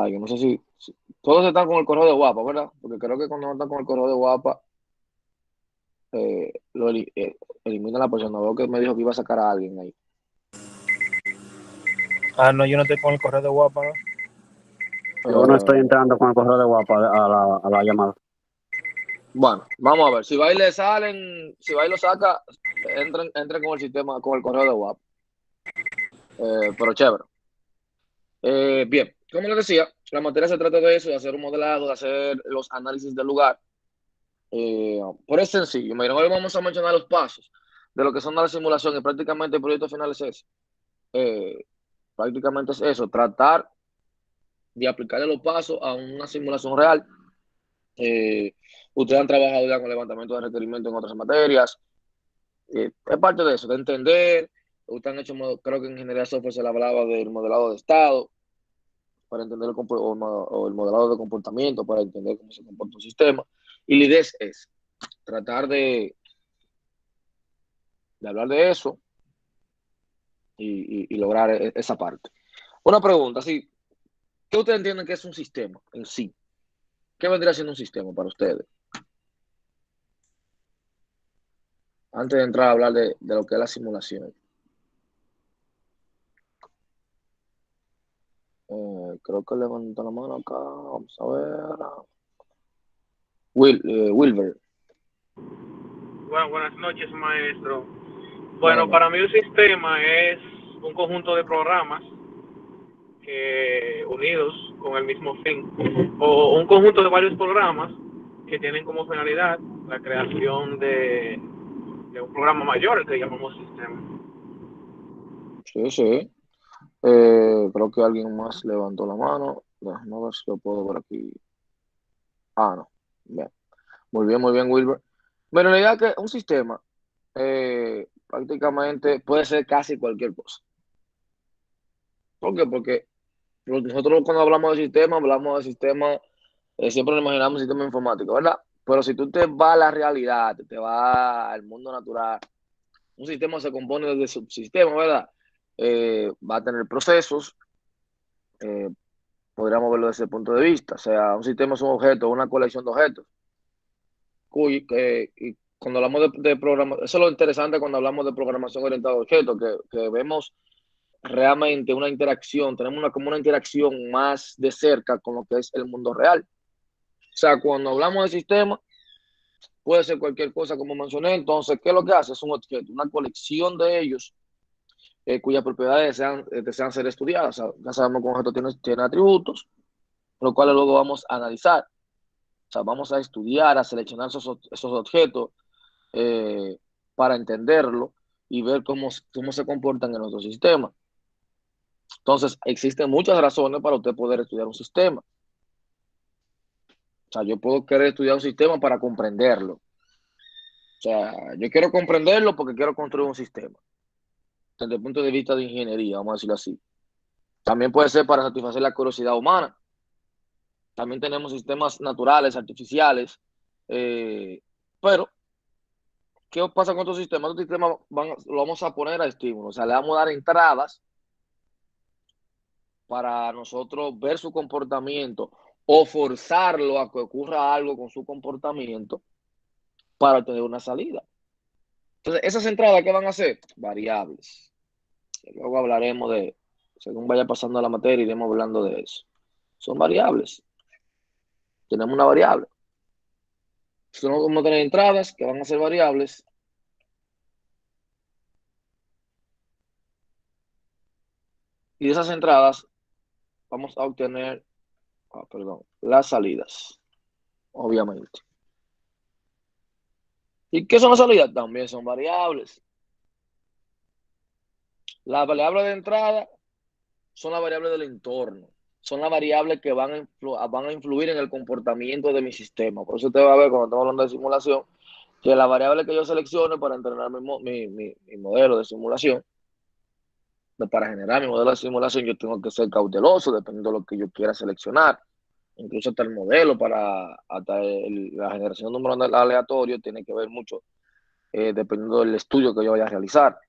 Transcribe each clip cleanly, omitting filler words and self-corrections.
alguien. No sé si todos están con el correo de Guapa, ¿verdad? Porque creo que cuando no están con el correo de Guapa, elimina a la persona. Veo que me dijo que iba a sacar a alguien ahí. Ah, no, yo no estoy con el correo de guapa, ¿no? Yo no estoy Eh, entrando con el correo de WhatsApp a la llamada. bueno, vamos a ver. Si va y le salen, si va y lo saca, entren con el sistema, con el correo de Guapa. Pero chévere. Bien, como les decía, la materia se trata de eso, de hacer un modelado, de hacer los análisis del lugar. Pero es sencillo. Miren, hoy vamos a mencionar los pasos de lo que son las simulaciones y prácticamente el proyecto final es eso. Eh, prácticamente es eso, tratar de aplicarle los pasos a una simulación real. Ustedes han trabajado ya con levantamiento de requerimientos en otras materias. Es parte de eso, de entender. Ustedes han hecho, creo que en ingeniería de software se le hablaba del modelado de estado para entender o el modelado de comportamiento, para entender cómo se comporta un sistema. Y la idea es tratar de hablar de eso y lograr esa parte. Una pregunta, sí, ¿qué ustedes entienden que es un sistema en sí? ¿Qué vendría siendo un sistema para ustedes? Antes de entrar a hablar de lo que es la simulación. Creo que levantó la mano acá. Vamos a ver. Wilber. Bueno, buenas noches, maestro. Buenas Bueno, para noches. mí un sistema es un conjunto de programas unidos con el mismo fin, o un conjunto de varios programas que tienen como finalidad la creación de un programa mayor, el que llamamos sistema. Sí, sí. Creo que alguien más levantó la mano. Déjame ver si lo puedo ver aquí. Ah, no. Bien. Muy bien, Wilber. Pero la idea es que un sistema prácticamente puede ser casi cualquier cosa. ¿Por qué? Porque nosotros cuando hablamos de sistema, siempre nos imaginamos un sistema informático, ¿verdad? Pero si tú te vas a la realidad, te vas al mundo natural, un sistema se compone de subsistemas, ¿verdad? Va a tener procesos, eh, podríamos verlo desde ese punto de vista. O sea, un sistema es un objeto, una colección de objetos. Y cuando hablamos de programación, eso es lo interesante cuando hablamos de programación orientada a objetos, que vemos realmente una interacción, tenemos como una interacción más de cerca con lo que es el mundo real. O sea, cuando hablamos de sistema, puede ser cualquier cosa como mencioné. Entonces, ¿qué es lo que hace? Es un objeto, una colección de ellos cuyas propiedades desean ser estudiadas. O sea, ya sabemos que un objeto tiene atributos, los cuales luego vamos a analizar. O sea, vamos a estudiar, a seleccionar esos objetos eh, para entenderlo y ver cómo se comportan en nuestro sistema. Entonces, existen muchas razones para usted poder estudiar un sistema. O sea, yo puedo querer estudiar un sistema para comprenderlo. O sea, yo quiero comprenderlo porque quiero construir un sistema. Desde el punto de vista de ingeniería, vamos a decirlo así. También puede ser para satisfacer la curiosidad humana. También tenemos sistemas naturales, artificiales. Pero, ¿qué pasa con estos sistemas? Estos sistemas lo vamos a poner a estímulo. O sea, le vamos a dar entradas para nosotros ver su comportamiento o forzarlo a que ocurra algo con su comportamiento para tener una salida. Entonces, esas entradas, ¿qué van a hacer? Variables. Luego hablaremos según vaya pasando la materia, iremos hablando de eso. Son variables. Tenemos una variable. Entonces, vamos a tener entradas que van a ser variables. Y de esas entradas vamos a obtener, las salidas, obviamente. ¿Y qué son las salidas? También son variables. Las variables de entrada son las variables del entorno. Son las variables que van a influir en el comportamiento de mi sistema. Por eso usted va a ver cuando estamos hablando de simulación, que la variable que yo seleccione para entrenar mi modelo de simulación, para generar mi modelo de simulación, yo tengo que ser cauteloso dependiendo de lo que yo quiera seleccionar. Incluso hasta el modelo hasta la generación de un número aleatorio tiene que ver mucho dependiendo del estudio que yo vaya a realizar.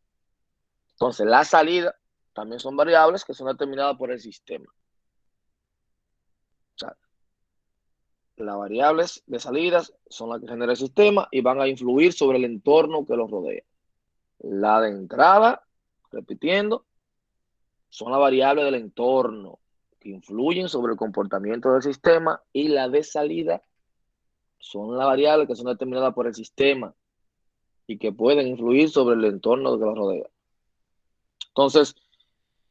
Entonces, las salidas también son variables que son determinadas por el sistema. las variables de salidas son las que genera el sistema y van a influir sobre el entorno que los rodea. La de entrada, repitiendo, son las variables del entorno que influyen sobre el comportamiento del sistema, y la de salida son las variables que son determinadas por el sistema y que pueden influir sobre el entorno que los rodea. Entonces,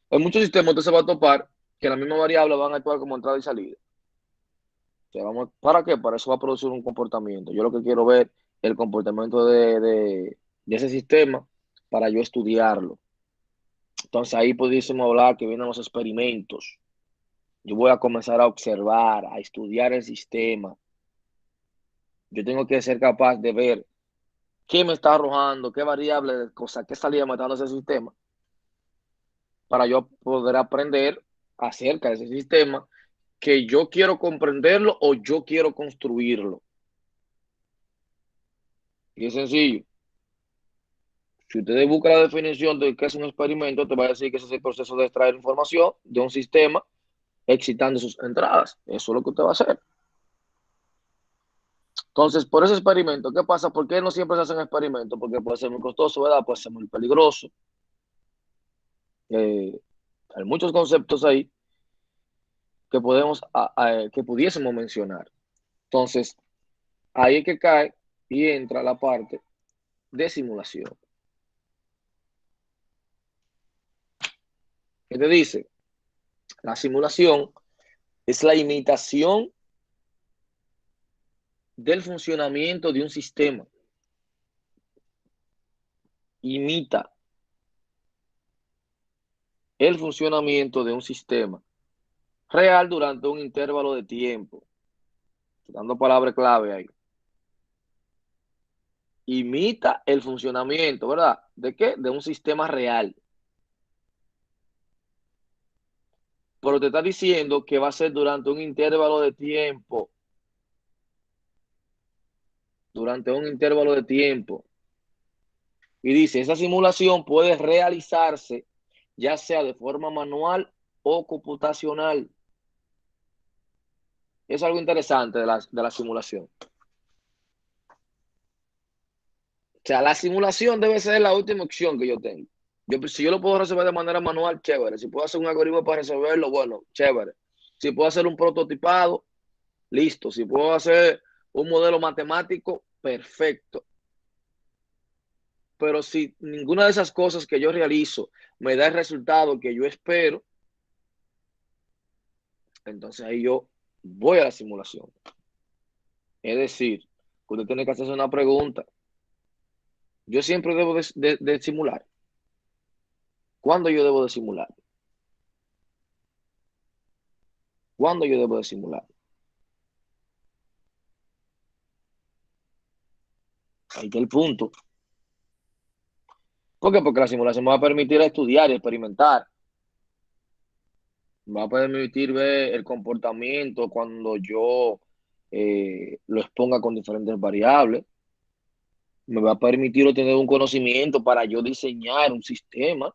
en muchos sistemas usted se va a topar que las mismas variables van a actuar como entrada y salida. O sea, ¿para qué? Para eso va a producir un comportamiento. Yo lo que quiero ver es el comportamiento de ese sistema para yo estudiarlo. Entonces ahí pudiésemos hablar que vienen los experimentos. Yo voy a comenzar a observar, a estudiar el sistema. Yo tengo que ser capaz de ver qué me está arrojando, qué variable, cosa, qué salida me está dando ese sistema, para yo poder aprender acerca de ese sistema, que yo quiero comprenderlo o yo quiero construirlo. Y es sencillo. Si ustedes buscan la definición de qué es un experimento, te va a decir que ese es el proceso de extraer información de un sistema excitando sus entradas. Eso es lo que usted va a hacer. Entonces, por ese experimento, ¿qué pasa? ¿Por qué no siempre se hacen experimentos? Porque puede ser muy costoso, ¿verdad? Puede ser muy peligroso. Hay muchos conceptos ahí que que pudiésemos mencionar. Entonces, ahí es que cae y entra la parte de simulación. ¿Qué te dice? La simulación es la imitación del funcionamiento de un sistema. Imita el funcionamiento de un sistema real durante un intervalo de tiempo. Dando palabra clave ahí. Imita el funcionamiento, ¿verdad? ¿De qué? De un sistema real. Pero te está diciendo que va a ser durante un intervalo de tiempo. Durante un intervalo de tiempo. Y dice, esa simulación puede realizarse ya sea de forma manual o computacional. Es algo interesante de la simulación. O sea, la simulación debe ser la última opción que yo tengo. Si yo lo puedo resolver de manera manual, chévere. Si puedo hacer un algoritmo para resolverlo, bueno, chévere. Si puedo hacer un prototipado, listo. Si puedo hacer un modelo matemático, perfecto. Pero si ninguna de esas cosas que yo realizo me da el resultado que yo espero, entonces ahí yo voy a la simulación. Es decir, usted tiene que hacerse una pregunta. Yo siempre debo de simular. ¿Cuándo yo debo de simular? ¿Cuándo yo debo de simular? Ahí está el punto. ¿Por qué? Porque la simulación me va a permitir estudiar y experimentar. Me va a permitir ver el comportamiento cuando yo lo exponga con diferentes variables. Me va a permitir obtener un conocimiento para yo diseñar un sistema.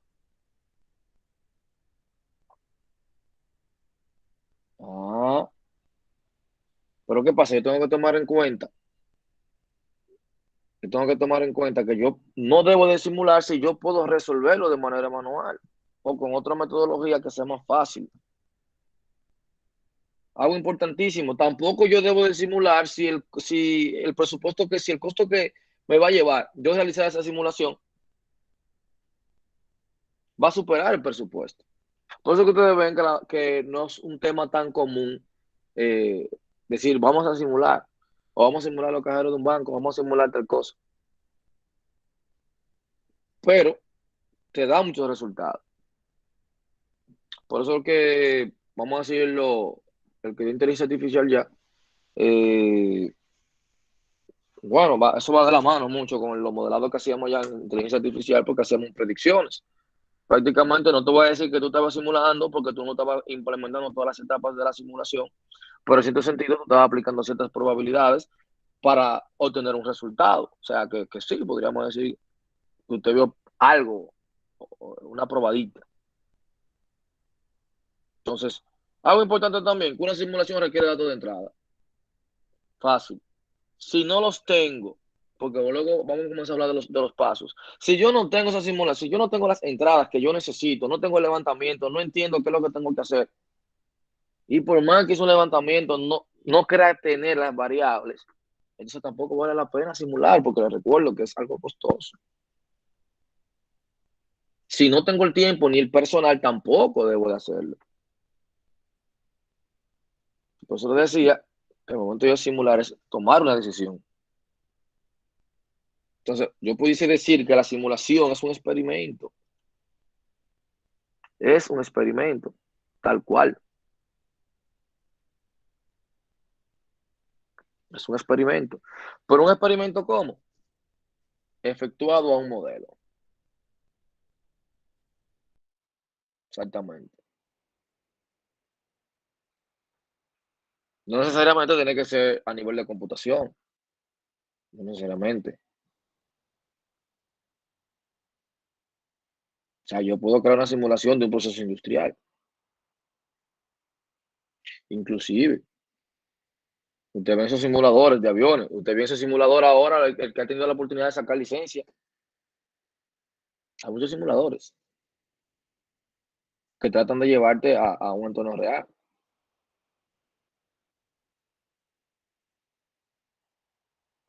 Ah, pero ¿qué pasa? Yo tengo que tomar en cuenta. Yo tengo que tomar en cuenta que yo no debo de simular si yo puedo resolverlo de manera manual o con otra metodología que sea más fácil. Algo importantísimo, tampoco yo debo de simular si el presupuesto si el costo que me va a llevar yo realizar esa simulación va a superar el presupuesto. Por eso que ustedes ven que no es un tema tan común decir vamos a simular o vamos a simular los cajeros de un banco, vamos a simular tal cosa. Pero te da muchos resultados. Por eso que vamos a decirlo, el que dio inteligencia artificial ya, bueno, eso va de la mano mucho con los modelados que hacíamos ya en inteligencia artificial porque hacíamos predicciones. Prácticamente no te voy a decir que tú estabas simulando porque tú no estabas implementando todas las etapas de la simulación, pero en cierto sentido tú estabas aplicando ciertas probabilidades para obtener un resultado. O sea, que sí, podríamos decir que usted vio algo, una probadita. Entonces, algo importante también, que una simulación requiere datos de entrada. Fácil. Si no los tengo, porque luego vamos a comenzar a hablar de los pasos. Si yo no tengo esa simulación, si yo no tengo las entradas que yo necesito, no tengo el levantamiento, no entiendo qué es lo que tengo que hacer, y por más que hice un levantamiento, no crea tener las variables, entonces tampoco vale la pena simular, porque les recuerdo que es algo costoso. Si no tengo el tiempo ni el personal, tampoco debo de hacerlo. Por eso le decía, el momento de simular es tomar una decisión. Entonces, yo pudiese decir que la simulación es un experimento. Es un experimento, tal cual. Es un experimento. Pero un experimento, ¿cómo? Efectuado a un modelo. Exactamente. No necesariamente tiene que ser a nivel de computación. No necesariamente. O sea, yo puedo crear una simulación de un proceso industrial. Inclusive, usted ve esos simuladores de aviones. Usted ve ese simulador ahora, el que ha tenido la oportunidad de sacar licencia. Hay muchos simuladores que tratan de llevarte a un entorno real.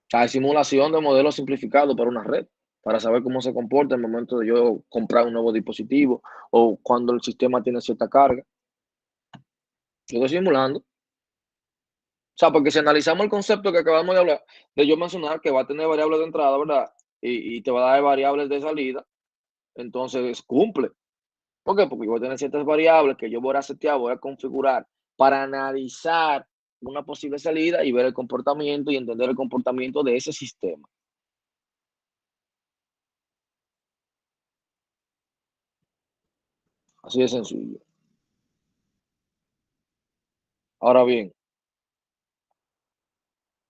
O sea, hay simulación de modelos simplificados para una red, para saber cómo se comporta en el momento de yo comprar un nuevo dispositivo o cuando el sistema tiene cierta carga. Yo estoy simulando. O sea, porque si analizamos el concepto que acabamos de hablar, de yo mencionar que va a tener variables de entrada, ¿verdad? Y te va a dar variables de salida, entonces cumple. ¿Por qué? Porque yo voy a tener ciertas variables que yo voy a setear, voy a configurar para analizar una posible salida y ver el comportamiento y entender el comportamiento de ese sistema. Así de sencillo. Ahora bien,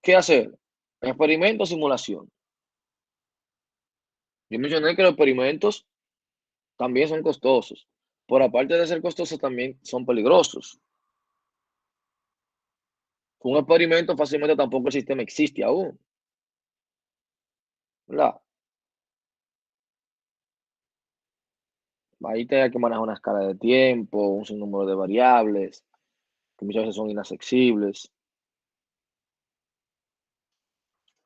¿qué hacer? Experimento o simulación. Yo mencioné que los experimentos también son costosos. Por aparte de ser costosos, también son peligrosos. Un experimento fácilmente tampoco el sistema existe aún, ¿verdad? Ahí te hay que manejar una escala de tiempo, un sinnúmero de variables, que muchas veces son inaccesibles.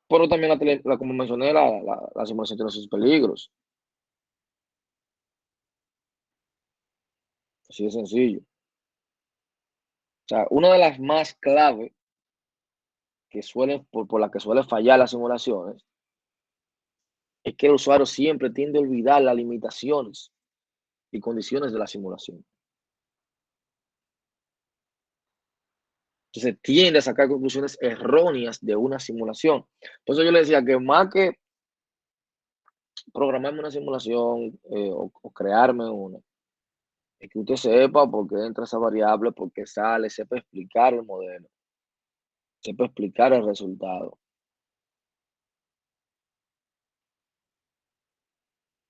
Pero también, como mencioné, la simulación tiene sus peligros. Así de sencillo. O sea, una de las más claves que suelen, por la que suelen fallar las simulaciones, es que el usuario siempre tiende a olvidar las limitaciones y condiciones de la simulación. Entonces tiende a sacar conclusiones erróneas de una simulación. Por eso yo le decía que más que programarme una simulación o crearme una, es que usted sepa por qué entra esa variable, por qué sale, sepa explicar el modelo, sepa explicar el resultado.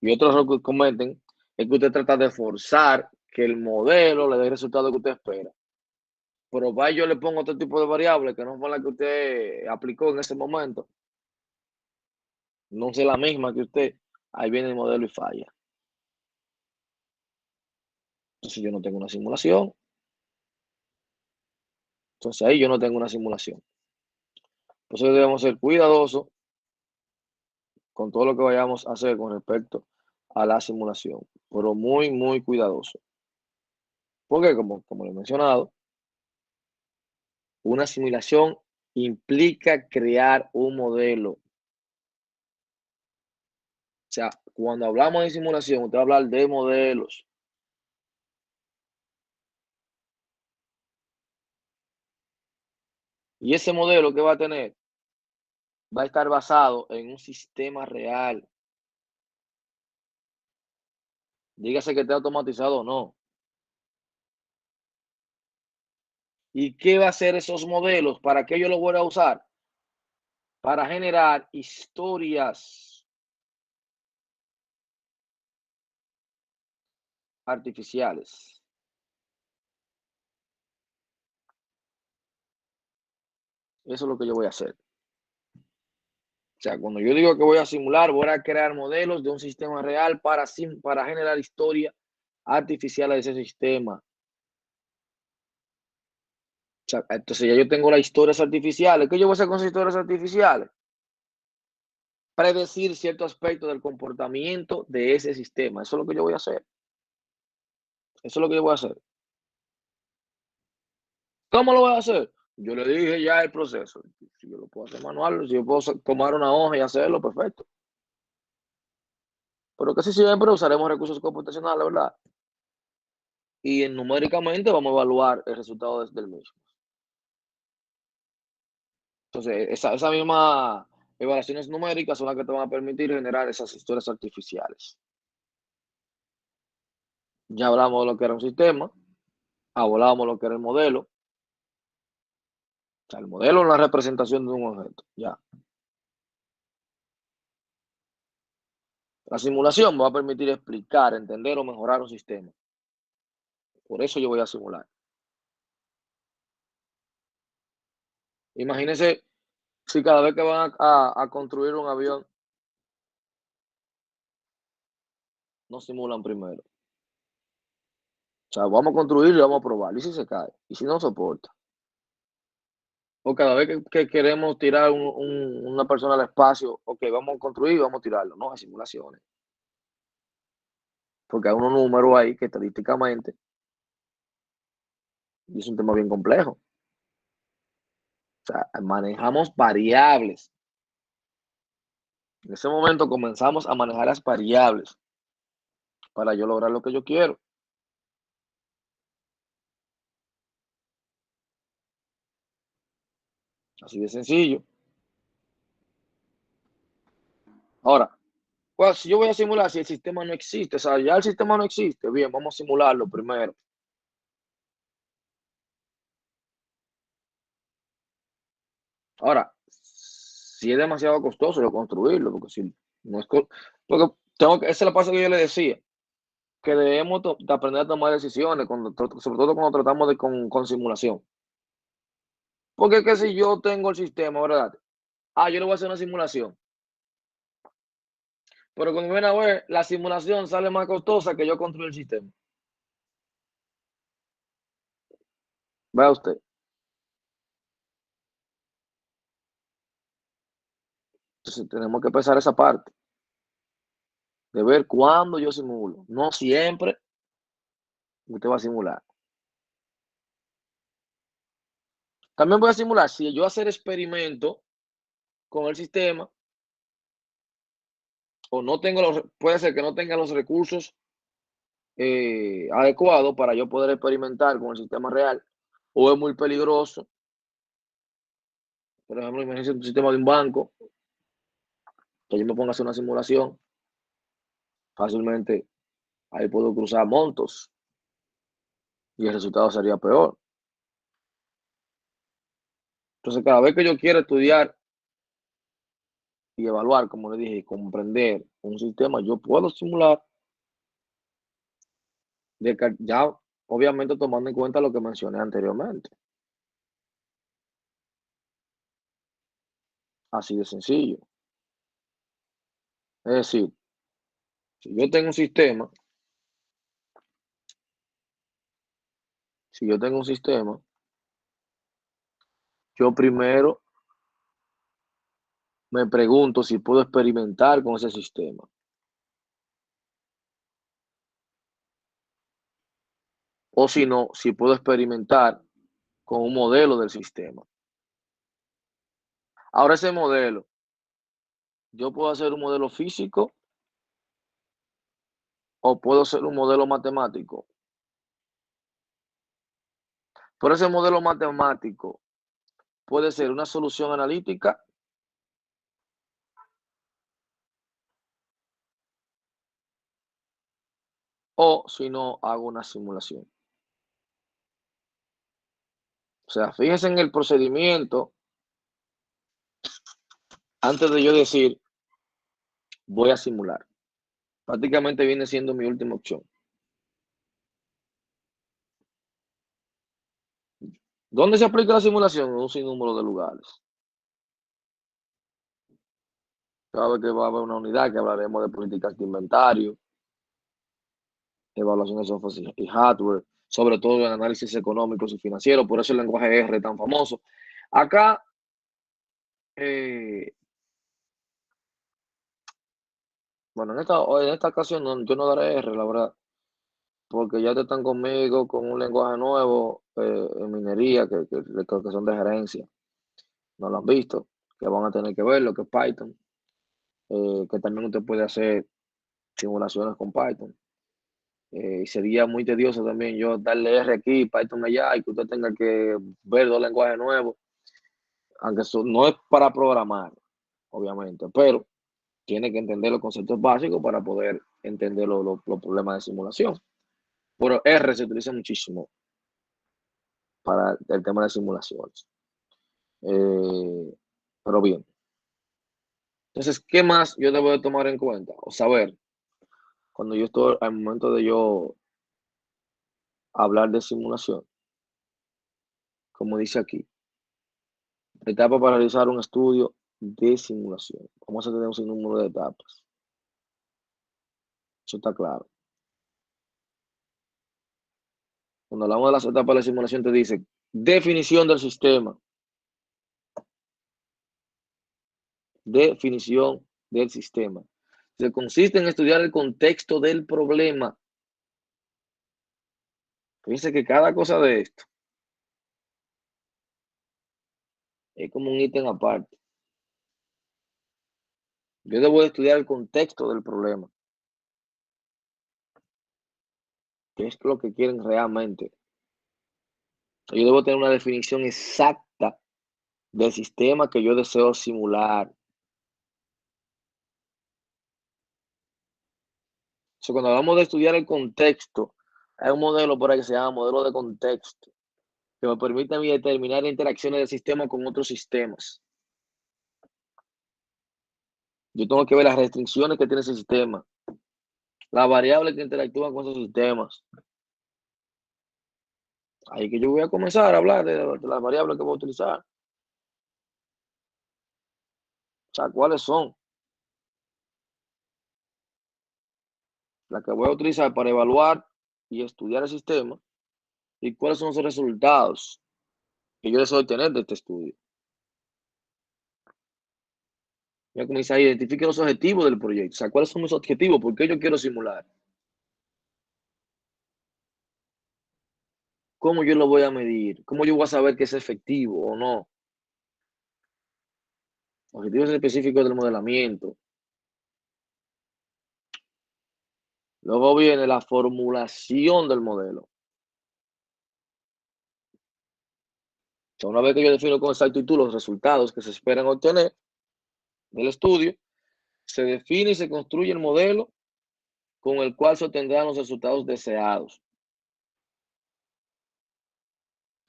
Y otro error que cometen es que usted trata de forzar que el modelo le dé el resultado que usted espera. Pero va y yo le pongo otro tipo de variable que no fue la que usted aplicó en ese momento. No sé la misma que usted. Ahí viene el modelo y falla. Entonces yo no tengo una simulación. Entonces ahí yo no tengo una simulación. Por eso debemos ser cuidadosos con todo lo que vayamos a hacer con respecto a la simulación. Pero muy, muy cuidadoso. Porque como lo he mencionado, una simulación implica crear un modelo. O sea, cuando hablamos de simulación, usted va a hablar de modelos. Y ese modelo que va a tener va a estar basado en un sistema real. Dígase que esté automatizado o no. ¿Y qué va a hacer esos modelos? ¿Para qué yo los voy a usar? Para generar historias artificiales. Eso es lo que yo voy a hacer. O sea, cuando yo digo que voy a simular, voy a crear modelos de un sistema real para generar historia artificial de ese sistema. O sea, entonces ya yo tengo las historias artificiales. ¿Qué yo voy a hacer con esas historias artificiales? Predecir cierto aspecto del comportamiento de ese sistema. Eso es lo que yo voy a hacer. Eso es lo que yo voy a hacer. ¿Cómo lo voy a hacer? Yo le dije ya el proceso. Si yo lo puedo hacer manual, si yo puedo tomar una hoja y hacerlo, perfecto. Pero casi siempre usaremos recursos computacionales, ¿verdad? Y numéricamente vamos a evaluar el resultado del mismo. Entonces, esa misma evaluaciones numéricas son las que te van a permitir generar esas historias artificiales. Ya hablamos de lo que era un sistema, hablábamos de lo que era el modelo. O sea, el modelo es la representación de un objeto, ya. La simulación me va a permitir explicar, entender o mejorar un sistema. Por eso yo voy a simular. Imagínense si cada vez que van a construir un avión, no simulan primero. O sea, vamos a construirlo y vamos a probar. ¿Y si se cae? ¿Y si no soporta? O cada vez que queremos tirar una persona al espacio, ok, vamos a construir y vamos a tirarlo. No, hay simulaciones. Porque hay unos números ahí que estadísticamente, y es un tema bien complejo. O sea, manejamos variables. En ese momento comenzamos a manejar las variables para yo lograr lo que yo quiero. Así de sencillo. Ahora, pues, si yo voy a simular, si el sistema no existe, o sea, ya el sistema no existe, bien, vamos a simularlo primero. Ahora, si es demasiado costoso yo construirlo, porque si no es porque esa es la parte que yo le decía, que debemos de aprender a tomar decisiones, sobre todo cuando tratamos con simulación. Porque es que si yo tengo el sistema, ¿verdad? Yo le voy a hacer una simulación. Pero cuando viene a ver, la simulación sale más costosa que yo construir el sistema. Vea usted. Entonces tenemos que pensar esa parte. De ver cuándo yo simulo. No siempre usted va a simular. También voy a simular si yo hacer experimento con el sistema o no tengo puede ser que no tenga los recursos adecuados para yo poder experimentar con el sistema real o es muy peligroso. Por ejemplo, imagínense un sistema de un banco que yo me ponga a hacer una simulación. Fácilmente ahí puedo cruzar montos y el resultado sería peor. Entonces, cada vez que yo quiero estudiar y evaluar, como le dije, y comprender un sistema, yo puedo simular, ya obviamente tomando en cuenta lo que mencioné anteriormente. Así de sencillo. Es decir, si yo tengo un sistema, yo primero me pregunto si puedo experimentar con ese sistema. O si no, si puedo experimentar con un modelo del sistema. Ahora ese modelo, yo puedo hacer un modelo físico o puedo hacer un modelo matemático. Pero ese modelo matemático puede ser una solución analítica o si no, hago una simulación. O sea, fíjense en el procedimiento antes de yo decir voy a simular. Prácticamente viene siendo mi última opción. ¿Dónde se aplica la simulación? En un sinnúmero de lugares. Cada que va a haber una unidad que hablaremos de políticas de inventario, evaluación de software y hardware, sobre todo en análisis económicos y financieros, por eso el lenguaje R es tan famoso. Acá, bueno, en esta ocasión yo no daré R, la verdad, porque ya te están conmigo con un lenguaje nuevo en minería que son de gerencia. No lo han visto, que van a tener que ver lo que es Python, que también usted puede hacer simulaciones con Python. Y sería muy tedioso también yo darle R aquí, Python allá, y que usted tenga que ver dos lenguajes nuevos, aunque eso no es para programar, obviamente, pero tiene que entender los conceptos básicos para poder entender los problemas de simulación. Pero R se utiliza muchísimo para el tema de simulaciones. Pero bien. Entonces, ¿qué más yo debo de tomar en cuenta o saber cuando yo estoy al momento de yo hablar de simulación? Como dice aquí, etapa para realizar un estudio de simulación. Vamos a tener un sinnúmero de etapas. Eso está claro. Cuando hablamos de las etapas de la simulación, te dice definición del sistema. Definición del sistema. Se consiste en estudiar el contexto del problema. Fíjense que cada cosa de esto es como un ítem aparte. Yo debo estudiar el contexto del problema. ¿Qué es lo que quieren realmente? Yo debo tener una definición exacta del sistema que yo deseo simular. Cuando hablamos de estudiar el contexto, hay un modelo por ahí que se llama modelo de contexto, que me permite a mí determinar interacciones del sistema con otros sistemas. Yo tengo que ver las restricciones que tiene ese sistema, las variables que interactúan con esos sistemas. Ahí que yo voy a comenzar a hablar de las variables que voy a utilizar. O sea, ¿cuáles son las que voy a utilizar para evaluar y estudiar el sistema? ¿Y cuáles son los resultados que yo deseo obtener de este estudio? Voy a comenzar a identificar los objetivos del proyecto. O sea, ¿cuáles son mis objetivos? ¿Por qué yo quiero simular? ¿Cómo yo lo voy a medir? ¿Cómo yo voy a saber que es efectivo o no? Objetivos específicos del modelamiento. Luego viene la formulación del modelo. O sea, una vez que yo defino con exactitud los resultados que se esperan obtener del estudio, se define y se construye el modelo con el cual se obtendrán los resultados deseados.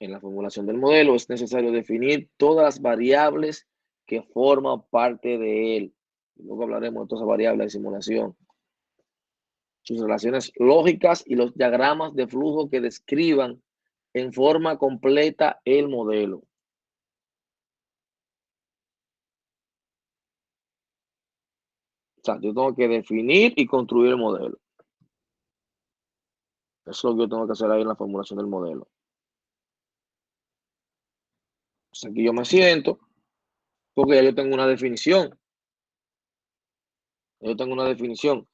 En la formulación del modelo es necesario definir todas las variables que forman parte de él. Luego hablaremos de todas esas variables de simulación. Sus relaciones lógicas y los diagramas de flujo que describan en forma completa el modelo. O sea, yo tengo que definir y construir el modelo. Eso es lo que yo tengo que hacer ahí en la formulación del modelo. O sea, aquí yo me siento porque ya yo tengo una definición. Yo tengo una definición.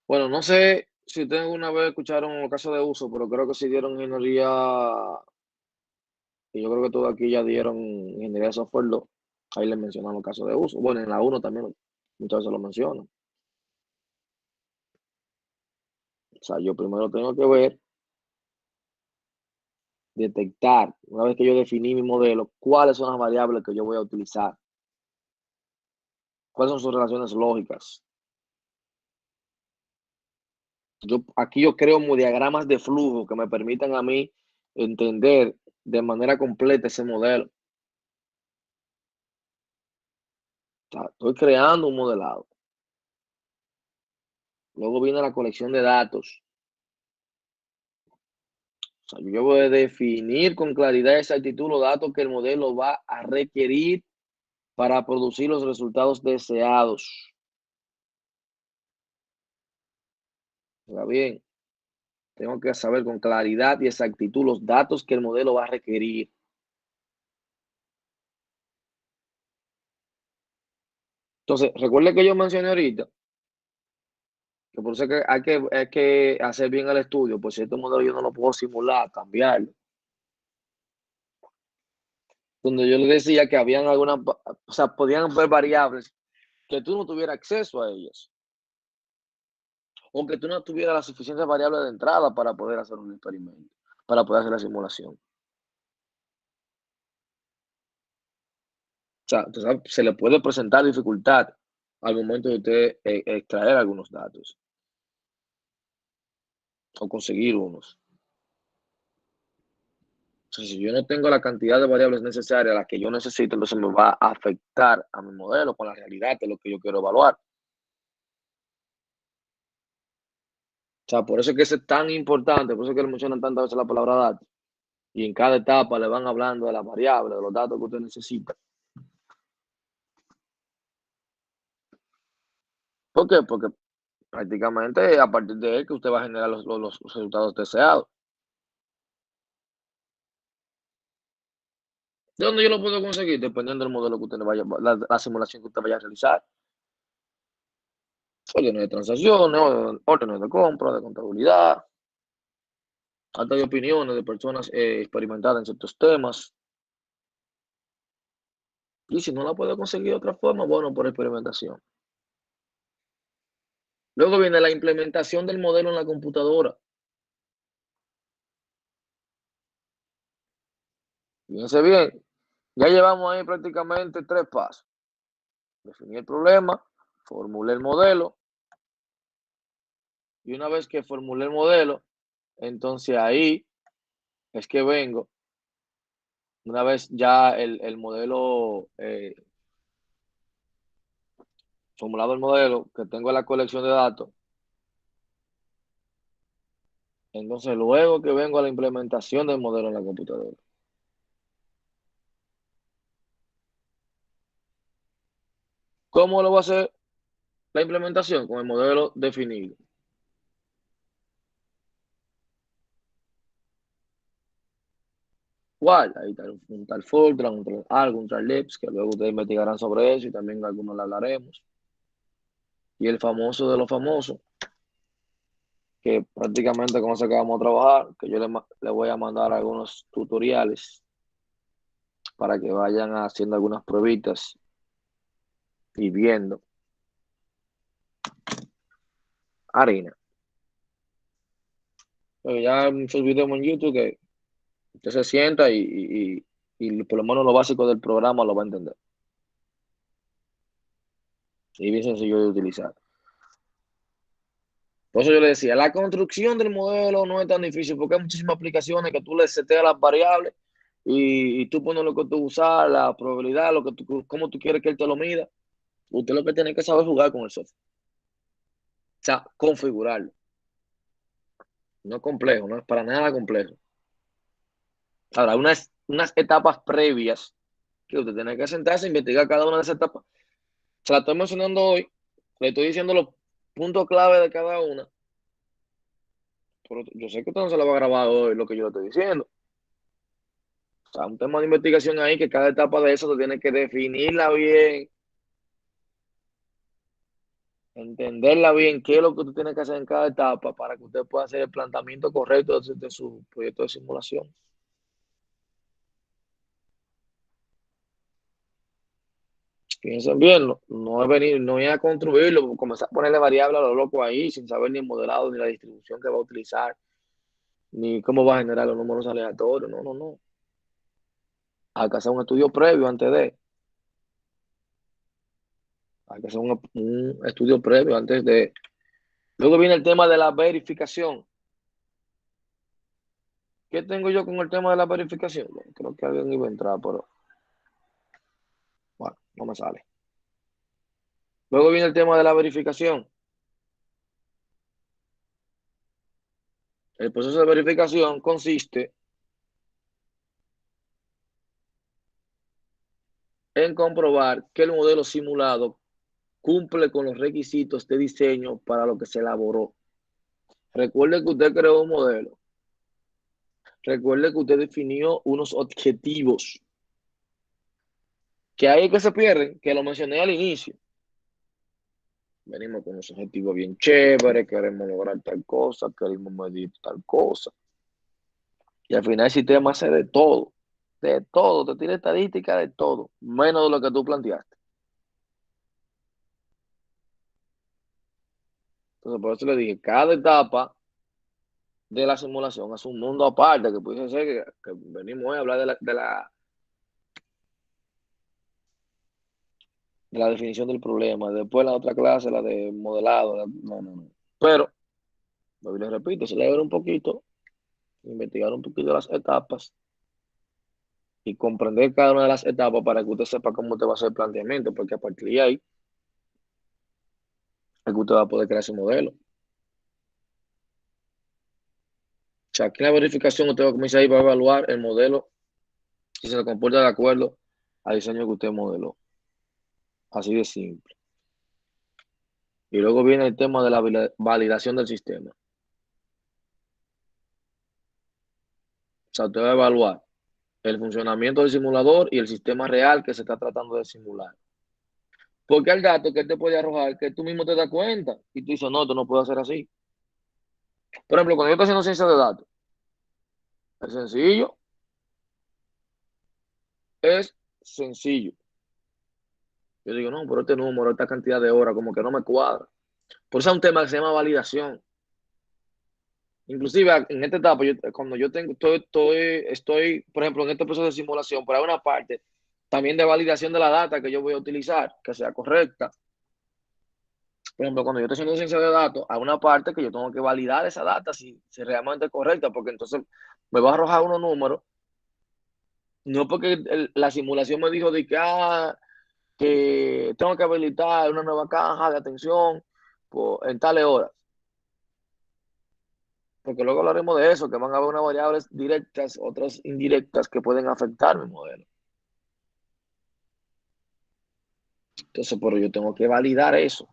Bueno, no sé si ustedes alguna vez escucharon el caso de uso, pero creo que si dieron ingeniería, y yo creo que todos aquí ya dieron ingeniería de software 2, ahí les mencionan los casos de uso. Bueno, en la 1 también muchas veces lo mencionan. O sea, yo primero tengo que ver, detectar, una vez que yo definí mi modelo, cuáles son las variables que yo voy a utilizar. ¿Cuáles son sus relaciones lógicas? Aquí yo creo diagramas de flujo que me permitan a mí entender de manera completa ese modelo. O sea, estoy creando un modelado. Luego viene la colección de datos. O sea, yo debo de definir con claridad y exactitud los datos que el modelo va a requerir para producir los resultados deseados. Ahora bien, tengo que saber con claridad y exactitud los datos que el modelo va a requerir. Entonces, recuerde que yo mencioné ahorita que por eso que hay que hacer bien el estudio, pues si este modelo yo no lo puedo simular, cambiarlo. Donde yo le decía que habían algunas, o sea, podían haber variables que tú no tuvieras acceso a ellas, o que tú no tuvieras la suficiente variable de entrada para poder hacer un experimento, para poder hacer la simulación. O sea, entonces, se le puede presentar dificultad al momento de usted extraer algunos datos o conseguir unos. O sea, si yo no tengo la cantidad de variables necesarias, las que yo necesito, entonces me va a afectar a mi modelo con la realidad de lo que yo quiero evaluar. O sea, por eso es que eso es tan importante, por eso es que le mencionan tantas veces la palabra datos. Y en cada etapa le van hablando de las variables, de los datos que usted necesita. ¿Por qué? Porque prácticamente a partir de él que usted va a generar los resultados deseados. ¿De dónde yo lo puedo conseguir? Dependiendo del modelo que usted vaya, la simulación que usted vaya a realizar. Órdenes de transacciones, órdenes de compra, de contabilidad, hasta de opiniones de personas experimentadas en ciertos temas. Y si no la puedo conseguir de otra forma, bueno, por experimentación. Luego viene la implementación del modelo en la computadora. Fíjense bien, ya llevamos ahí prácticamente 3 pasos. Definir el problema, formulé el modelo, y una vez que formulé el modelo, entonces ahí es que vengo, una vez ya el modelo, formulado el modelo, que tengo la colección de datos, entonces luego que vengo a la implementación del modelo en la computadora. ¿Cómo lo va a hacer la implementación? Con el modelo definido. ¿Cuál? Ahí está un tal Fortran, un tal Lips, que luego ustedes investigarán sobre eso y también algunos le hablaremos. Y el famoso de los famosos, que prácticamente con eso que vamos a trabajar, que yo le voy a mandar algunos tutoriales para que vayan haciendo algunas pruebitas y viendo. Harina. Pero ya hay muchos videos en YouTube que usted se sienta y por lo menos lo básico del programa lo va a entender. Y bien sencillo de utilizar. Por eso yo le decía, la construcción del modelo no es tan difícil porque hay muchísimas aplicaciones que tú le seteas las variables y tú pones lo que tú usas, la probabilidad, cómo tú quieres que él te lo mida. Usted lo que tiene que saber es jugar con el software. O sea, configurarlo. No es complejo, no es para nada complejo. Ahora, unas etapas previas que usted tiene que sentarse a investigar cada una de esas etapas. Se la estoy mencionando hoy, le estoy diciendo los puntos clave de cada una, pero yo sé que usted no se la va a grabar hoy lo que yo le estoy diciendo. O sea, un tema de investigación ahí que cada etapa de eso tú tienes que definirla bien, entenderla bien, qué es lo que tú tienes que hacer en cada etapa para que usted pueda hacer el planteamiento correcto de su proyecto de simulación. Piensen bien, no es venir, no es a construirlo, comenzar a ponerle variables a lo loco ahí sin saber ni el modelado, ni la distribución que va a utilizar, ni cómo va a generar los números aleatorios. No, no, no. Hay que hacer un estudio previo antes de. Hay que hacer un estudio previo antes de. Luego viene el tema de la verificación. ¿Qué tengo yo con el tema de la verificación? Bueno, creo que alguien iba a entrar, pero bueno, no me sale. Luego viene el tema de la verificación. El proceso de verificación consiste en comprobar que el modelo simulado cumple con los requisitos de diseño para lo que se elaboró. Recuerde que usted creó un modelo. Recuerde que usted definió unos objetivos que hay que se pierden, que lo mencioné al inicio. Venimos con unos objetivos bien chéveres, queremos lograr tal cosa, queremos medir tal cosa. Y al final el sistema hace de todo, te tira estadística de todo, menos de lo que tú planteaste. Entonces, por eso le dije, cada etapa de la simulación es un mundo aparte, que puede ser que venimos hoy a hablar de la definición del problema, después la otra clase, la de modelado, no. Pero, lo les repito, se leer un poquito, investigar un poquito las etapas y comprender cada una de las etapas para que usted sepa cómo te va a hacer el planteamiento, porque a partir de ahí es que usted va a poder crear ese modelo. O sea, aquí en la verificación usted va a comenzar ahí, va a evaluar el modelo si se comporta de acuerdo al diseño que usted modeló. Así de simple. Y luego viene el tema de la validación del sistema. O sea, usted va a evaluar el funcionamiento del simulador y el sistema real que se está tratando de simular. Porque el dato que él te puede arrojar, que tú mismo te das cuenta, y tú dices, no, esto no puede ser así. Por ejemplo, cuando yo estoy haciendo ciencia de datos, es sencillo, es sencillo. Yo digo, no, pero este número, esta cantidad de horas, como que no me cuadra. Por eso es un tema que se llama validación. Inclusive en esta etapa, cuando yo estoy, por ejemplo, en este proceso de simulación, pero hay una parte también de validación de la data que yo voy a utilizar, que sea correcta. Por ejemplo, cuando yo estoy haciendo ciencia de datos, hay una parte que yo tengo que validar esa data si realmente es correcta, porque entonces me va a arrojar unos números. No porque la simulación me dijo de que tengo que habilitar una nueva caja de atención en tales horas. Porque luego hablaremos de eso, que van a haber unas variables directas, otras indirectas que pueden afectar mi modelo. Entonces, pero yo tengo que validar eso.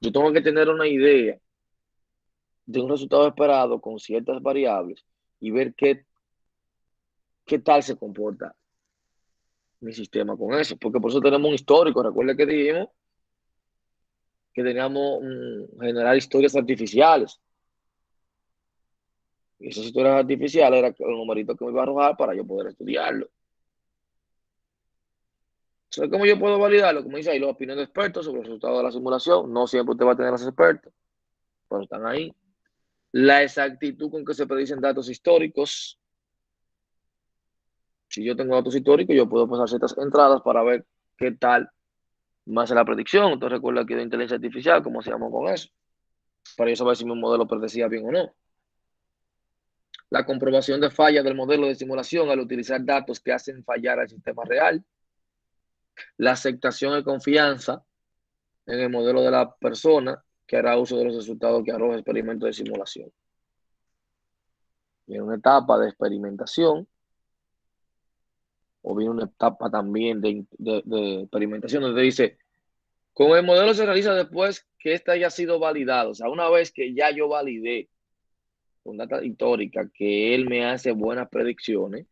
Yo tengo que tener una idea de un resultado esperado con ciertas variables y ver qué tal se comporta mi sistema con eso. Porque por eso tenemos un histórico. Recuerda que dijimos que teníamos generar historias artificiales. Y esas historias artificiales eran el numerito que me iba a arrojar para yo poder estudiarlo. ¿Sabe cómo yo puedo validarlo? Como dice ahí, los opiniones de expertos sobre los resultados de la simulación. No siempre usted va a tener los expertos, pero están ahí. La exactitud con que se predicen datos históricos. Si yo tengo datos históricos, yo puedo pasar ciertas entradas para ver qué tal me hace la predicción. Entonces recuerda que de inteligencia artificial, ¿cómo se llama con eso? Para yo saber si mi modelo predecía bien o no. La comprobación de falla del modelo de simulación al utilizar datos que hacen fallar al sistema real. La aceptación y confianza en el modelo de la persona que hará uso de los resultados que arroja el experimento de simulación. Viene una etapa de experimentación o viene una etapa también de experimentación donde dice, con el modelo se realiza después que éste haya sido validado. O sea, una vez que ya yo validé con data histórica que él me hace buenas predicciones,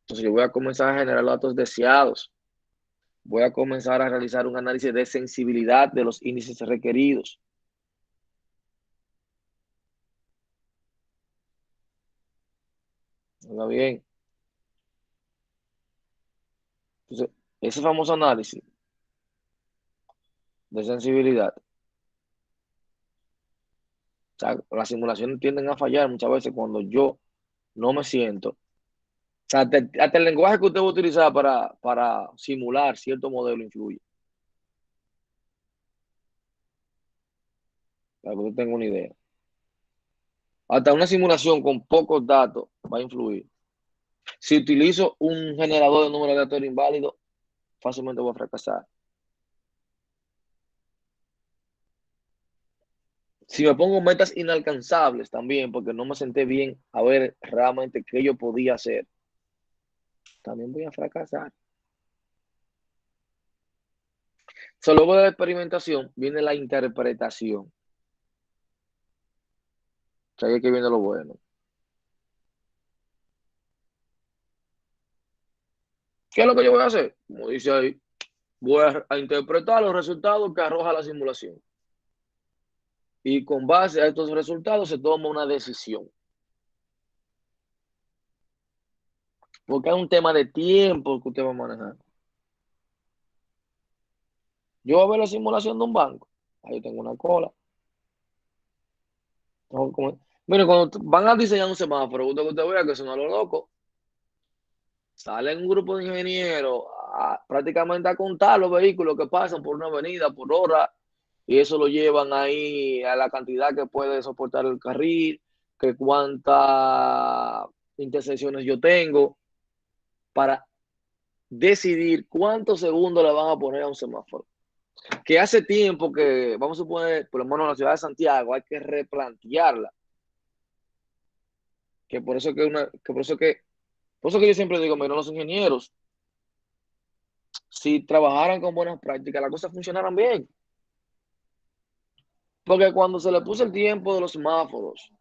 entonces yo voy a comenzar a generar los datos deseados. Voy a comenzar a realizar un análisis de sensibilidad de los índices requeridos. ¿Está bien? Entonces, ese famoso análisis de sensibilidad, o sea, las simulaciones tienden a fallar muchas veces cuando yo no me siento. O sea, hasta el lenguaje que usted va a utilizar para simular cierto modelo influye. Para que usted tenga una idea. Hasta una simulación con pocos datos va a influir. Si utilizo un generador de números aleatorios inválidos, fácilmente voy a fracasar. Si me pongo metas inalcanzables también, porque no me senté bien a ver realmente qué yo podía hacer, también voy a fracasar. Luego de la experimentación viene la interpretación. O sea, ahí es que viene lo bueno. ¿Qué es lo que yo voy a hacer? Como dice ahí, voy a interpretar los resultados que arroja la simulación. Y con base a estos resultados se toma una decisión. Porque es un tema de tiempo que usted va a manejar. Yo voy a ver la simulación de un banco. Ahí tengo una cola. Mire, cuando van a diseñar un semáforo, usted vea que suena lo loco. Sale un grupo de ingenieros prácticamente a contar los vehículos que pasan por una avenida por hora y eso lo llevan ahí a la cantidad que puede soportar el carril, que cuántas intersecciones yo tengo para decidir cuántos segundos le van a poner a un semáforo. Que hace tiempo que, vamos a suponer, por lo menos en la ciudad de Santiago, hay que replantearla. Que por eso que yo siempre digo, mira, los ingenieros, si trabajaran con buenas prácticas, las cosas funcionaran bien. Porque cuando se le puso el tiempo de los semáforos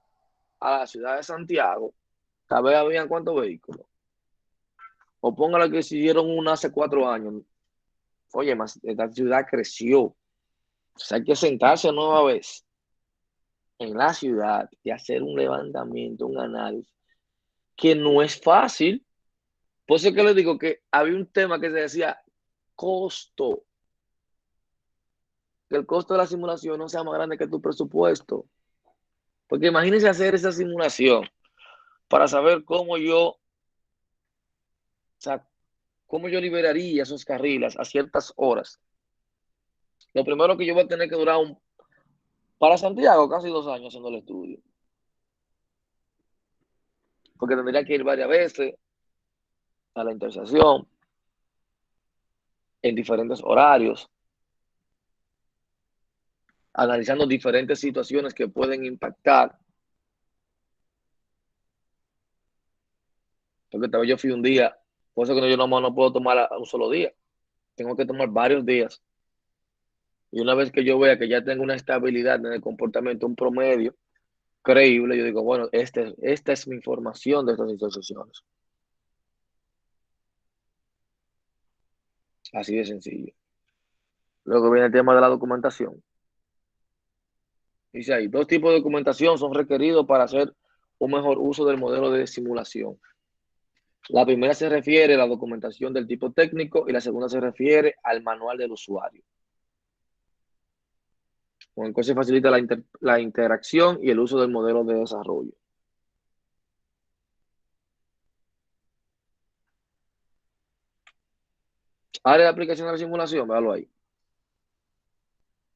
a la ciudad de Santiago, tal vez habían cuántos vehículos. O póngale que se hicieron una hace 4 años. Oye, más esta ciudad creció. O sea, hay que sentarse nueva vez en la ciudad y hacer un levantamiento, un análisis, que no es fácil. Por eso es que les digo que había un tema que se decía costo. Que el costo de la simulación no sea más grande que tu presupuesto. Porque imagínense hacer esa simulación para saber o sea, cómo yo liberaría esos carriles a ciertas horas. Lo primero que yo voy a tener que durar para Santiago casi 2 años haciendo el estudio. Porque tendría que ir varias veces a la intersección, en diferentes horarios, analizando diferentes situaciones que pueden impactar. Porque tal vez yo fui un día, por eso que yo no puedo tomar un solo día. Tengo que tomar varios días. Y una vez que yo vea que ya tengo una estabilidad en el comportamiento, un promedio creíble, yo digo, bueno, esta es mi información de estas intersecciones. Así de sencillo. Luego viene el tema de la documentación. Dice ahí, 2 tipos de documentación son requeridos para hacer un mejor uso del modelo de simulación. La primera se refiere a la documentación del tipo técnico y la segunda se refiere al manual del usuario. Con el cual se facilita la interacción y el uso del modelo de desarrollo. Área de aplicación de la simulación, véalo ahí.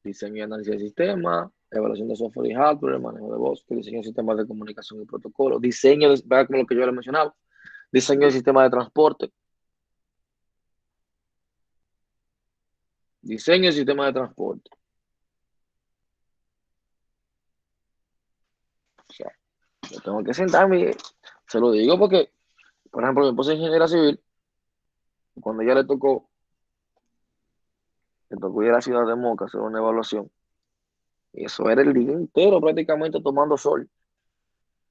Diseño y análisis de sistema, evaluación de software y hardware, manejo de voz, diseño de sistemas de comunicación y protocolo, vea como lo que yo le mencionaba, diseño de sistema de transporte, diseño de sistema de transporte. O sea, yo tengo que sentarme, se lo digo porque, por ejemplo, mi esposa es ingeniera civil, cuando ella le tocó ir a la ciudad de Moca a hacer una evaluación, y eso era el día entero prácticamente tomando sol,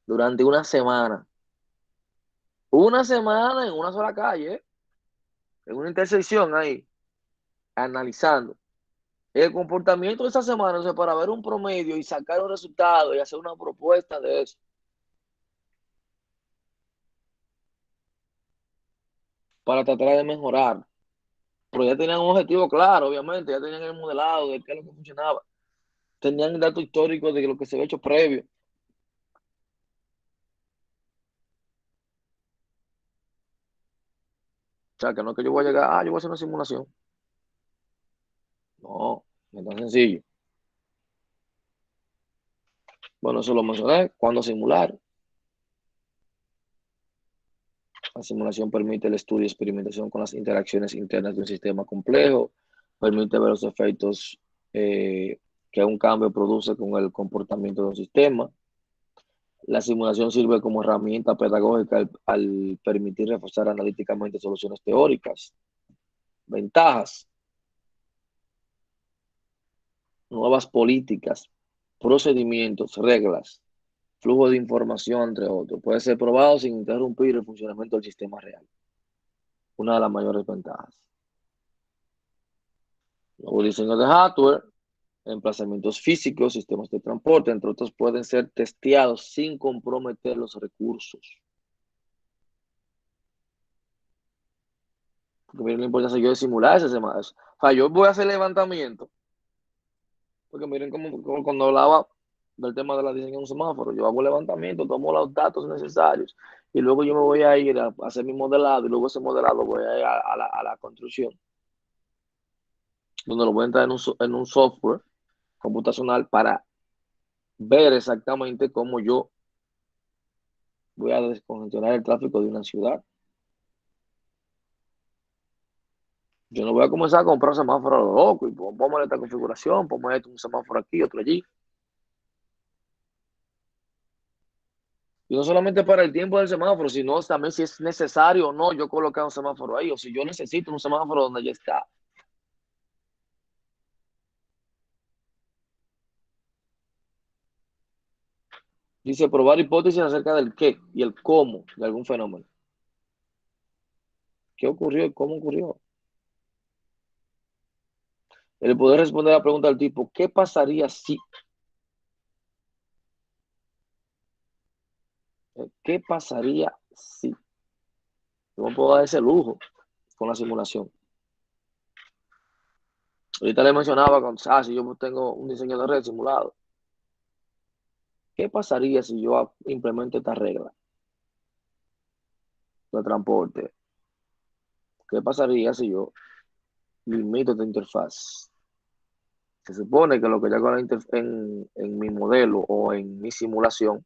durante una semana. Una semana en una sola calle, en una intersección ahí, analizando el comportamiento de esa semana, o sea, para ver un promedio y sacar un resultado y hacer una propuesta de eso. Para tratar de mejorar. Pero ya tenían un objetivo claro, obviamente, ya tenían el modelado de qué es lo que funcionaba. Tenían datos históricos de lo que se había hecho previo. O sea, que no es que yo voy a llegar, yo voy a hacer una simulación. No, no es tan sencillo. Bueno, eso lo mencioné. ¿Cuándo simular? La simulación permite el estudio y experimentación con las interacciones internas de un sistema complejo, permite ver los efectos que que un cambio produce con el comportamiento de un sistema. La simulación sirve como herramienta pedagógica al permitir reforzar analíticamente soluciones teóricas. Ventajas: nuevas políticas, procedimientos, reglas, flujo de información, entre otros. Puede ser probado sin interrumpir el funcionamiento del sistema real. Una de las mayores ventajas. Nuevo diseño de hardware, emplazamientos físicos, sistemas de transporte, entre otros, pueden ser testeados sin comprometer los recursos. Porque miren la importancia yo de simular ese semáforo. O sea, yo voy a hacer levantamiento. Porque miren como cuando hablaba del tema de la diseño de un semáforo, yo hago levantamiento, tomo los datos necesarios y luego yo me voy a ir a hacer mi modelado y luego ese modelado voy a ir a la construcción, donde lo voy a entrar en un software computacional para ver exactamente cómo yo voy a descongestionar el tráfico de una ciudad. Yo no voy a comenzar a comprar semáforos a lo loco y pongo esta configuración, pongo un semáforo aquí, otro allí. Y no solamente para el tiempo del semáforo, sino también si es necesario o no yo colocar un semáforo ahí, o si yo necesito un semáforo donde ya está. Dice, probar hipótesis acerca del qué y el cómo de algún fenómeno. ¿Qué ocurrió y cómo ocurrió? El poder responder a la pregunta del tipo, ¿qué pasaría si? ¿Qué pasaría si? Yo me puedo dar ese lujo con la simulación. Ahorita le mencionaba con si yo tengo un diseño de red simulado. ¿Qué pasaría si yo implemento esta regla de transporte? ¿Qué pasaría si yo limito esta interfaz? Se supone que lo que yo hago en mi modelo o en mi simulación,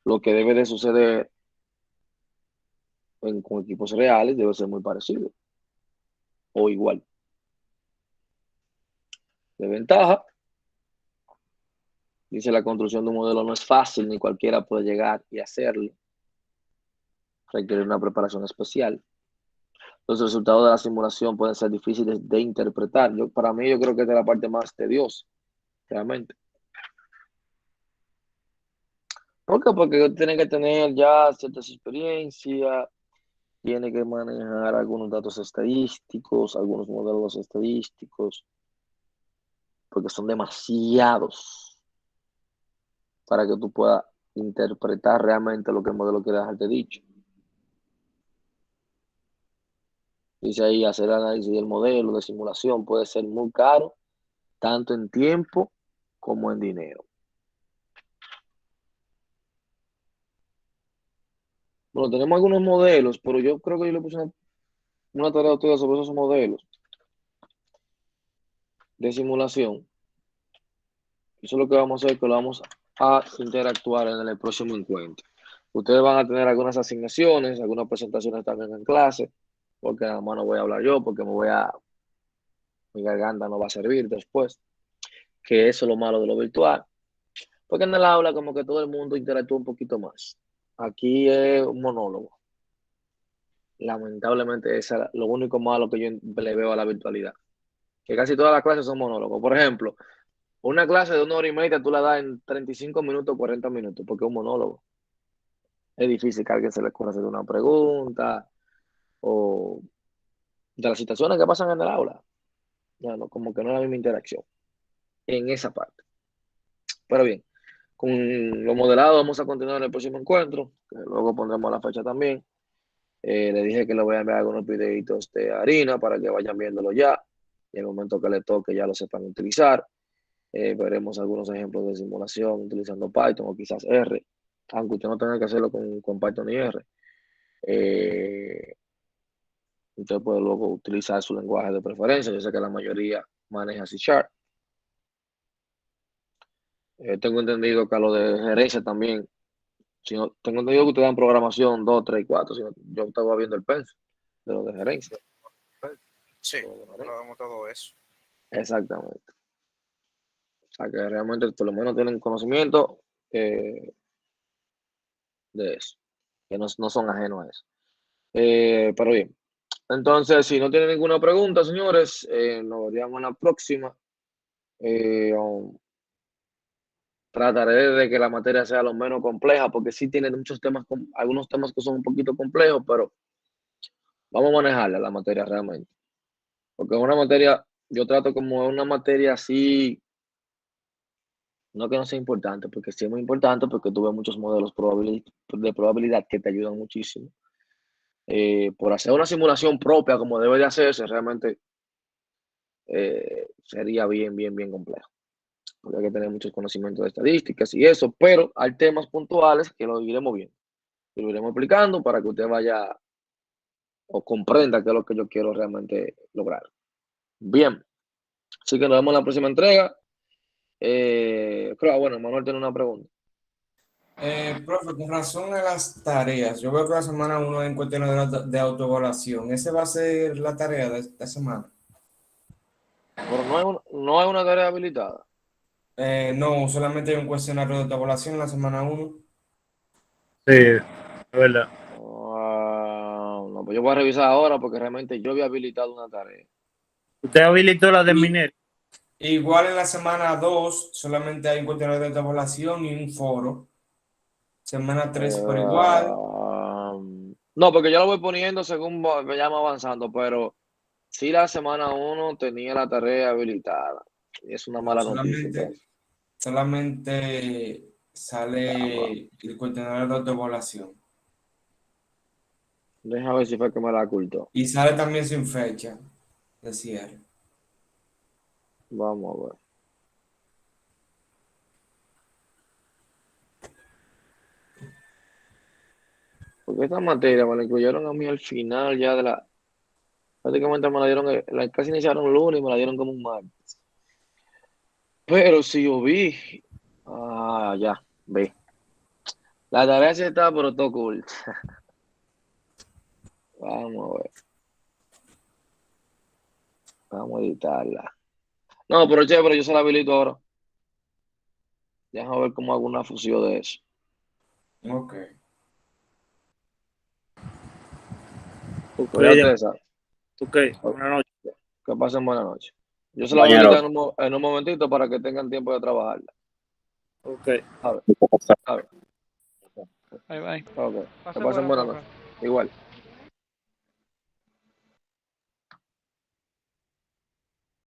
lo que debe de suceder con equipos reales debe ser muy parecido o igual. De ventaja, dice, la construcción de un modelo no es fácil, ni cualquiera puede llegar y hacerlo. Requiere una preparación especial. Los resultados de la simulación pueden ser difíciles de interpretar. Para mí, yo creo que esta es la parte más tediosa, realmente. ¿Por qué? Porque tiene que tener ya ciertas experiencias, tiene que manejar algunos datos estadísticos, algunos modelos estadísticos, porque son demasiados para que tú puedas interpretar realmente lo que el modelo quiere dejarte dicho. Dice ahí, hacer análisis del modelo de simulación puede ser muy caro, tanto en tiempo como en dinero. Bueno, tenemos algunos modelos, pero yo creo que yo le puse una tarea de estudio sobre esos modelos de simulación. Eso es lo que vamos a hacer, que lo vamos a interactuar en el próximo encuentro. Ustedes van a tener algunas asignaciones, algunas presentaciones también en clase, porque nada más no voy a hablar yo, porque mi garganta no va a servir después, que eso es lo malo de lo virtual. Porque en el aula como que todo el mundo interactúa un poquito más. Aquí es un monólogo. Lamentablemente es lo único malo que yo le veo a la virtualidad. Que casi todas las clases son monólogos. Por ejemplo, una clase de 1 hora y media tú la das en 35 minutos, 40 minutos, porque es un monólogo. Es difícil que a alguien se le ocurra hacer una pregunta o de las situaciones que pasan en el aula. No, como que no es la misma interacción en esa parte. Pero bien, con lo modelado vamos a continuar en el próximo encuentro, que luego pondremos la fecha también. Le dije que le voy a enviar algunos videitos de harina para que vayan viéndolo ya. Y en el momento que le toque ya lo sepan utilizar. Veremos algunos ejemplos de simulación utilizando Python o quizás R, aunque usted no tenga que hacerlo con Python y R. Usted puede luego utilizar su lenguaje de preferencia. Yo sé que la mayoría maneja C#. Tengo entendido que a lo de gerencia también. Tengo entendido que ustedes dan programación 2, 3 y 4. Yo estaba viendo el pensum de lo de gerencia. Sí, lo damos todo eso. Exactamente. sea, que realmente por lo menos tienen conocimiento de eso, que no son ajenos a eso. Pero bien, entonces, si no tienen ninguna pregunta, señores, nos veríamos en la próxima. Trataré de que la materia sea lo menos compleja, porque sí tiene muchos temas, algunos temas que son un poquito complejos, pero vamos a manejarla la materia realmente. Porque es una materia, yo trato como una materia así, no que no sea importante, porque sí es muy importante, porque tuve muchos modelos de probabilidad que te ayudan muchísimo. Por hacer una simulación propia como debe de hacerse, realmente sería bien complejo. Porque hay que tener muchos conocimientos de estadísticas y eso, pero hay temas puntuales que lo iremos viendo. Y lo iremos explicando para que usted vaya o comprenda qué es lo que yo quiero realmente lograr. Bien, así que nos vemos en la próxima entrega. Bueno, Manuel tiene una pregunta. Profe, con razón a las tareas, yo veo que la semana 1 en cuestiones de autoevaluación. ¿Ese va a ser la tarea de esta semana? Pero no hay una tarea habilitada. No, solamente hay un cuestionario de autoevaluación en la semana 1. Sí, es verdad. No, pues yo voy a revisar ahora porque realmente yo había habilitado una tarea. ¿Usted habilitó la de Minero? Igual en la semana 2 solamente hay un cuestionario de autoevaluación y un foro. Semana 3 por igual. No, porque yo lo voy poniendo según vayamos avanzando, pero sí la semana 1 tenía la tarea habilitada. Y es una mala noticia. Solamente sale el cuestionario de autoevaluación. Deja ver si fue que me la ocultó. Y sale también sin fecha de cierre. Vamos a ver. Porque esta materia me la incluyeron a mí al final ya de la... Prácticamente me la dieron, casi iniciaron el lunes y me la dieron como un martes. Pero si yo vi... ya, vi. La tarea sí está, pero todo cool. Vamos a ver. Vamos a editarla. No, pero chévere, yo se la habilito ahora. Déjame ver cómo hago una fusión de eso. Ok. Ya ustedes saben. Ok, buenas noches. Que pasen buena noche. Yo se la Compañero. habilito en un momentito para que tengan tiempo de trabajarla. Ok. A ver. Bye bye. Ok. Que Pase pasen buena, buena profe. noche. Igual.